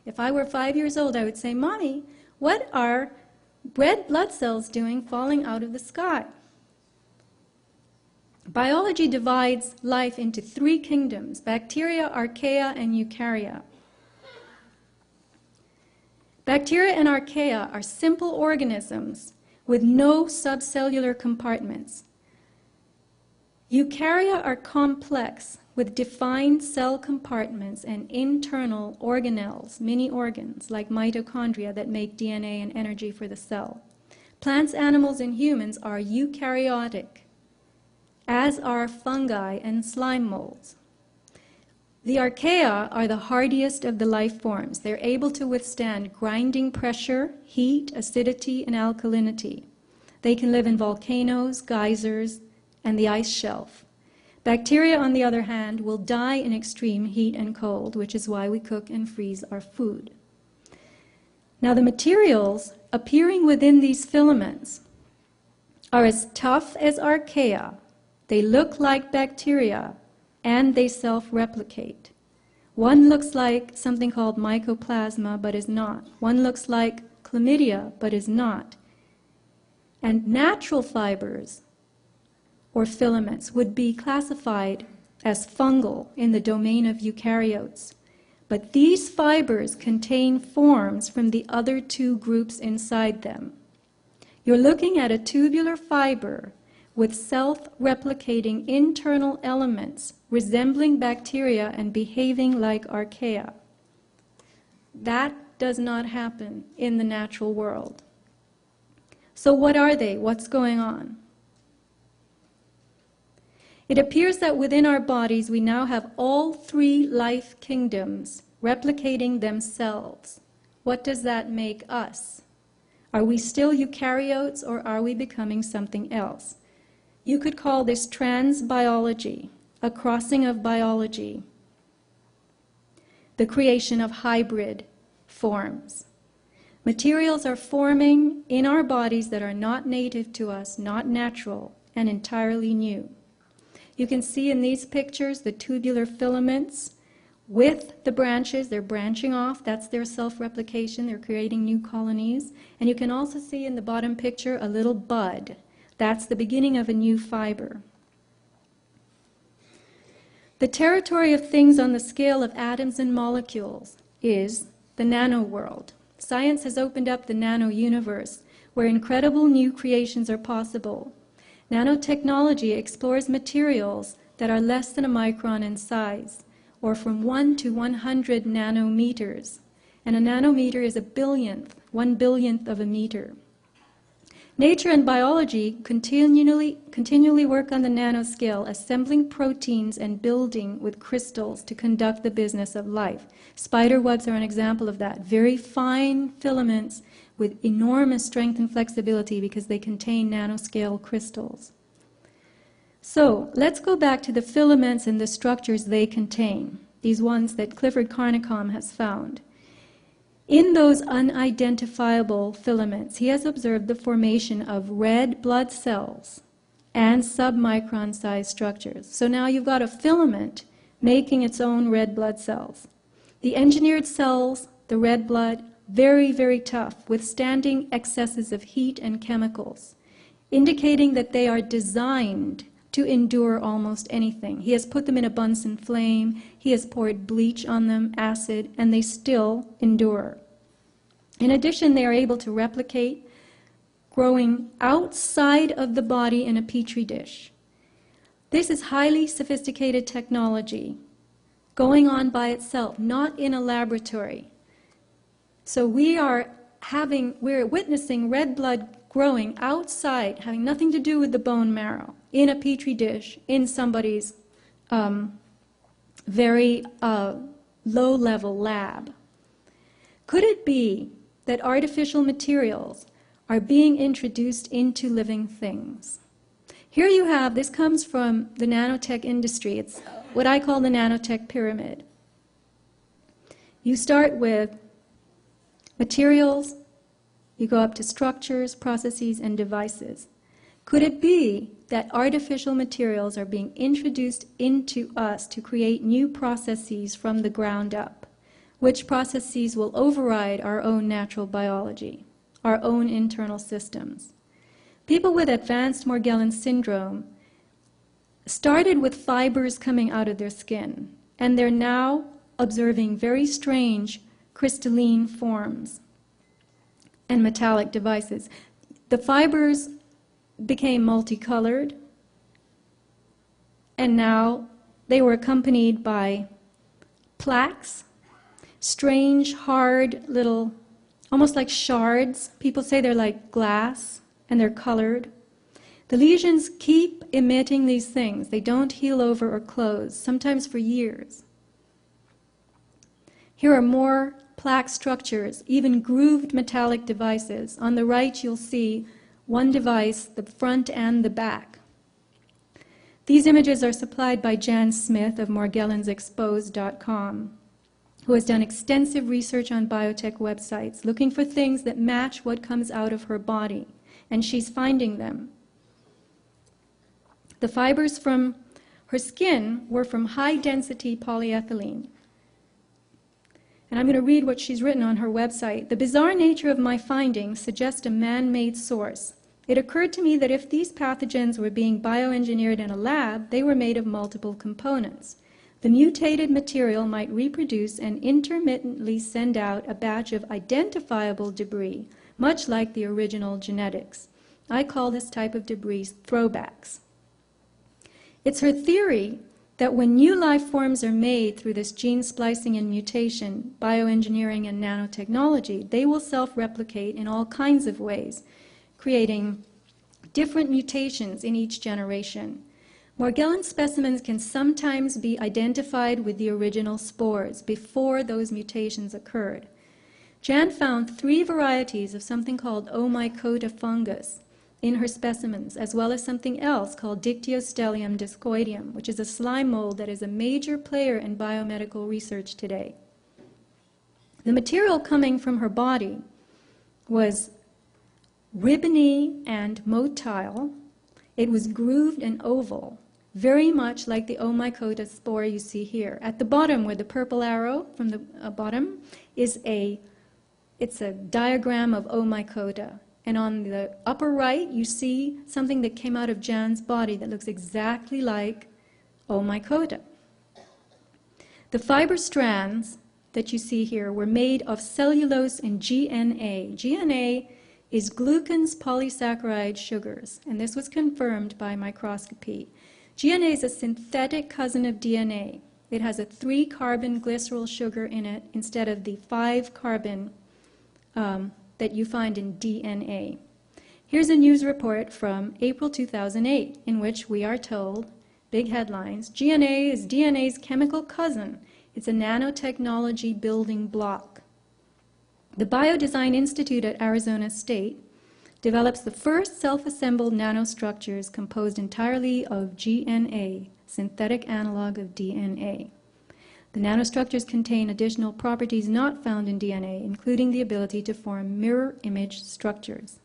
If I were 5 years old, I would say, Mommy, what are red blood cells doing falling out of the sky? Biology divides life into 3 kingdoms: bacteria, archaea, and eukarya. Bacteria and archaea are simple organisms with no subcellular compartments. Eukarya are complex with defined cell compartments and internal organelles, mini organs like mitochondria that make DNA and energy for the cell. Plants, animals, and humans are eukaryotic, as are fungi and slime molds. The archaea are the hardiest of the life forms. They're able to withstand grinding pressure, heat, acidity, and alkalinity. They can live in volcanoes, geysers, and the ice shelf. Bacteria, on the other hand, will die in extreme heat and cold, which is why we cook and freeze our food. Now, the materials appearing within these filaments are as tough as archaea. They look like bacteria, and they self-replicate. One looks like something called mycoplasma, but is not. One looks like chlamydia, but is not. And natural fibers, or filaments, would be classified as fungal in the domain of eukaryotes. But these fibers contain forms from the other 2 groups inside them. You're looking at a tubular fiber with self-replicating internal elements resembling bacteria and behaving like archaea. That does not happen in the natural world. So what are they? What's going on? It appears that within our bodies we now have all 3 life kingdoms replicating themselves. What does that make us? Are we still eukaryotes, or are we becoming something else? You could call this transbiology, a crossing of biology, the creation of hybrid forms. Materials are forming in our bodies that are not native to us, not natural, and entirely new. You can see in these pictures the tubular filaments with the branches. They're branching off. That's their self-replication. They're creating new colonies. And you can also see in the bottom picture a little bud. That's the beginning of a new fiber. The territory of things on the scale of atoms and molecules is the nano world. Science has opened up the nano universe, where incredible new creations are possible. Nanotechnology explores materials that are less than a micron in size, or from 1 to 100 nanometers. And a nanometer is a billionth, 1/1000th of a meter. Nature and biology continually work on the nanoscale, assembling proteins and building with crystals to conduct the business of life. Spider webs are an example of that. Very fine filaments with enormous strength and flexibility because they contain nanoscale crystals. So let's go back to the filaments and the structures they contain, these ones that Clifford Carnicom has found. In those unidentifiable filaments, he has observed the formation of red blood cells and submicron-sized structures. So now you've got a filament making its own red blood cells. The engineered cells, the red blood, very, very tough, withstanding excesses of heat and chemicals, indicating that they are designed to endure almost anything. He has put them in a Bunsen flame, he has poured bleach on them, acid, and they still endure. In addition, they are able to replicate, growing outside of the body in a petri dish. This is highly sophisticated technology, going on by itself, not in a laboratory. So we're witnessing red blood growing outside, having nothing to do with the bone marrow, in a petri dish, in somebody's very low-level lab. Could it be that artificial materials are being introduced into living things? Here you have, this comes from the nanotech industry. It's what I call the nanotech pyramid. You start with materials, you go up to structures, processes, and devices. Could it be that artificial materials are being introduced into us to create new processes from the ground up? which processes will override our own natural biology, our own internal systems. People with advanced Morgellons syndrome started with fibers coming out of their skin, and they're now observing very strange crystalline forms and metallic devices. The fibers became multicolored, and now they were accompanied by plaques, strange, hard little, almost like shards. People say they're like glass, and they're colored. The lesions keep emitting these things. They don't heal over or close, sometimes for years. Here are more plaque structures, even grooved metallic devices. On the right, you'll see one device, the front and the back. These images are supplied by Jan Smith of morgellonsexposed.com, who has done extensive research on biotech websites, looking for things that match what comes out of her body, and she's finding them. The fibers from her skin were from high-density polyethylene. And I'm going to read what she's written on her website. The bizarre nature of my findings suggests a man-made source. It occurred to me that if these pathogens were being bioengineered in a lab, they were made of multiple components. The mutated material might reproduce and intermittently send out a batch of identifiable debris, much like the original genetics. I call this type of debris throwbacks. It's her theory that when new life forms are made through this gene splicing and mutation, bioengineering and nanotechnology, they will self-replicate in all kinds of ways, creating different mutations in each generation. Morgellons specimens can sometimes be identified with the original spores before those mutations occurred. Jan found 3 varieties of something called Omycota fungus in her specimens, as well as something else called Dictyostelium discoideum, which is a slime mold that is a major player in biomedical research today. The material coming from her body was ribbony and motile. It was grooved and oval, very much like the Omycota spore you see here. At the bottom, where the purple arrow from the bottom is it's a diagram of Omycota. And on the upper right, you see something that came out of Jan's body that looks exactly like Omycota. The fiber strands that you see here were made of cellulose and GNA. GNA is glucans polysaccharide sugars, and this was confirmed by microscopy. GNA is a synthetic cousin of DNA. It has a 3-carbon glycerol sugar in it instead of the 5-carbon that you find in DNA. Here's a news report from April 2008 in which we are told, big headlines, GNA is DNA's chemical cousin. It's a nanotechnology building block. The Biodesign Institute at Arizona State develops the first self-assembled nanostructures composed entirely of GNA, synthetic analog of DNA. The nanostructures contain additional properties not found in DNA, including the ability to form mirror image structures.